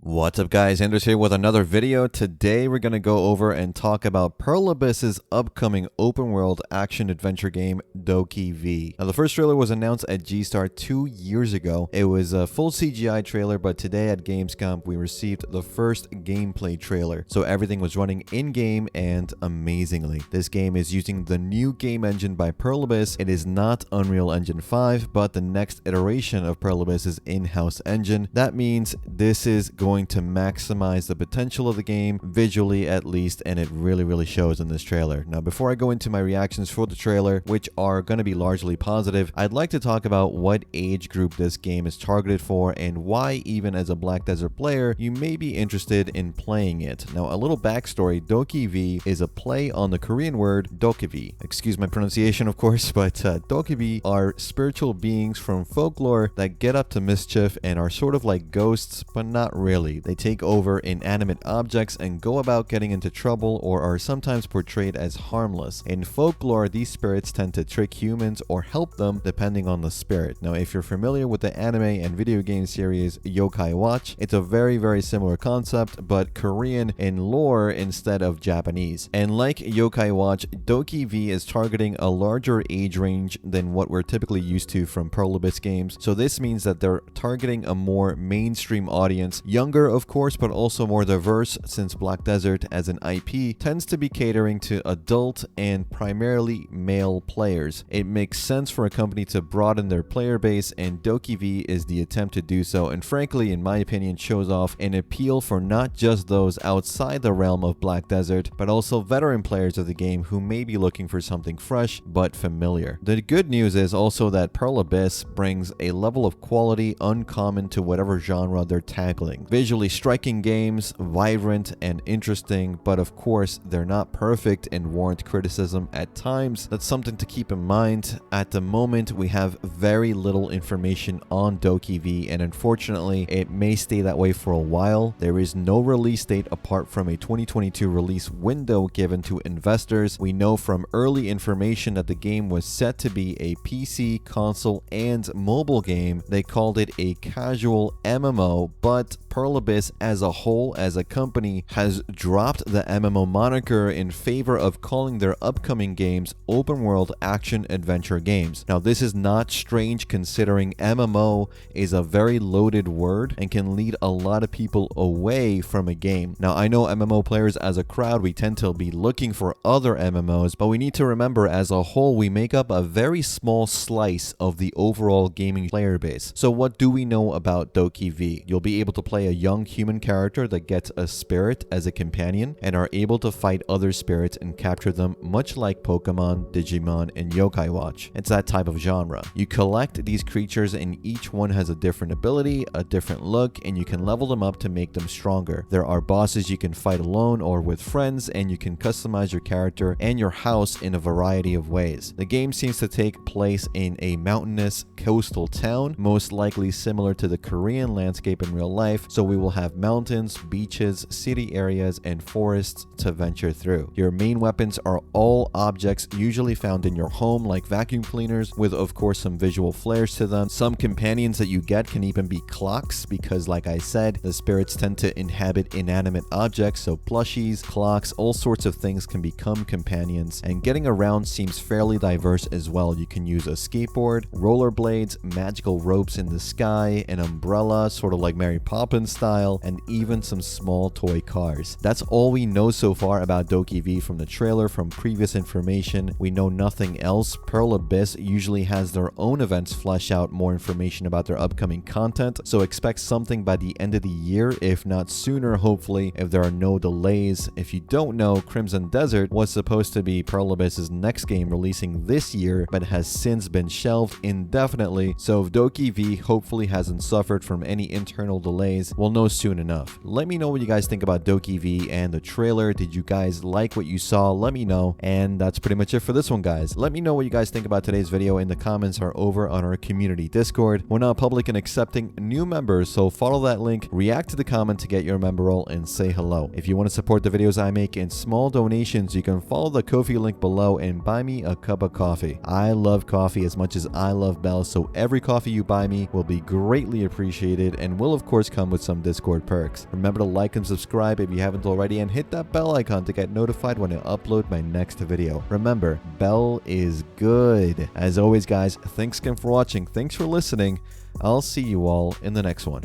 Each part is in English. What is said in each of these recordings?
What's up guys, Anders here with another video. Today we're going to go over and talk about Pearl Abyss's upcoming open world action adventure game DokeV. Now the first trailer was announced at G-Star 2 years ago. It was a full CGI trailer, but today at Gamescom we received the first gameplay trailer. So everything was running in-game and amazingly. This game is using the new game engine by Pearl Abyss. It is not Unreal Engine 5, but the next iteration of Pearl Abyss's in-house engine. That means this is going to maximize the potential of the game, visually at least, and it really shows in this trailer. Now before I go into my reactions for the trailer, which are going to be largely positive, I'd like to talk about what age group this game is targeted for and why, even as a Black Desert player, you may be interested in playing it. Now a little backstory: DokeV is a play on the Korean word DokeV. Excuse my pronunciation of course, but DokeV are spiritual beings from folklore that get up to mischief and are sort of like ghosts, but not really. They take over inanimate objects and go about getting into trouble, or are sometimes portrayed as harmless. In folklore, these spirits tend to trick humans or help them depending on the spirit. Now if you're familiar with the anime and video game series Yokai Watch, it's a very similar concept, but Korean in lore instead of Japanese. And like Yokai Watch, DokeV is targeting a larger age range than what we're typically used to from Pearl Abyss games. So this means that they're targeting a more mainstream audience, younger of course, but also more diverse, since Black Desert as an IP tends to be catering to adult and primarily male players. It makes sense for a company to broaden their player base, and DokeV is the attempt to do so, and frankly, in my opinion, shows off an appeal for not just those outside the realm of Black Desert, but also veteran players of the game who may be looking for something fresh but familiar. The good news is also that Pearl Abyss brings a level of quality uncommon to whatever genre they're tackling. Visually striking games, vibrant and interesting, but of course they're not perfect and warrant criticism at times. That's something to keep in mind. At the moment we have very little information on DokeV, and unfortunately it may stay that way for a while. There is no release date apart from a 2022 release window given to investors. We know from early information that the game was set to be a PC, console and mobile game. They called it a casual MMO, but Pearl Abyss as a whole, as a company, has dropped the MMO moniker in favor of calling their upcoming games open world action adventure games. Now this is not strange considering MMO is a very loaded word and can lead a lot of people away from a game. Now I know MMO players as a crowd, we tend to be looking for other MMOs, but we need to remember as a whole we make up a very small slice of the overall gaming player base. So what do we know about DokeV? You'll be able to play a young human character that gets a spirit as a companion and are able to fight other spirits and capture them, much like Pokemon, Digimon, and Yokai Watch. It's that type of genre. You collect these creatures and each one has a different ability, a different look, and you can level them up to make them stronger. There are bosses you can fight alone or with friends, and you can customize your character and your house in a variety of ways. The game seems to take place in a mountainous coastal town, most likely similar to the Korean landscape in real life, so we will have mountains, beaches, city areas, and forests to venture through. Your main weapons are all objects usually found in your home, like vacuum cleaners, with of course some visual flares to them. Some companions that you get can even be clocks, because like I said, the spirits tend to inhabit inanimate objects, so plushies, clocks, all sorts of things can become companions, and getting around seems fairly diverse as well. You can use a skateboard, rollerblades, magical ropes in the sky, an umbrella, sort of like Mary Poppins style, and even some small toy cars. That's all we know so far about DokeV from the trailer. From previous information, we know nothing else. Pearl Abyss usually has their own events flesh out more information about their upcoming content, so expect something by the end of the year, if not sooner, hopefully, if there are no delays. If you don't know, Crimson Desert was supposed to be Pearl Abyss's next game releasing this year, but has since been shelved indefinitely, so if DokeV hopefully hasn't suffered from any internal delays, we'll know soon enough. Let me know what you guys think about DokeV and the trailer. Did you guys like what you saw? Let me know. And that's pretty much it for this one, guys. Let me know what you guys think about today's video in the comments or over on our community Discord. We're now public and accepting new members, so follow that link, react to the comment to get your member role, and say hello. If you want to support the videos I make in small donations, you can follow the Ko-fi link below and buy me a cup of coffee. I love coffee as much as I love bells, so every coffee you buy me will be greatly appreciated and will of course come with with some Discord perks. Remember to like and subscribe if you haven't already, and hit that bell icon to get notified when I upload my next video. Remember, bell is good. As always, guys, thanks again for watching. Thanks for listening. I'll see you all in the next one.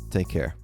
Take care.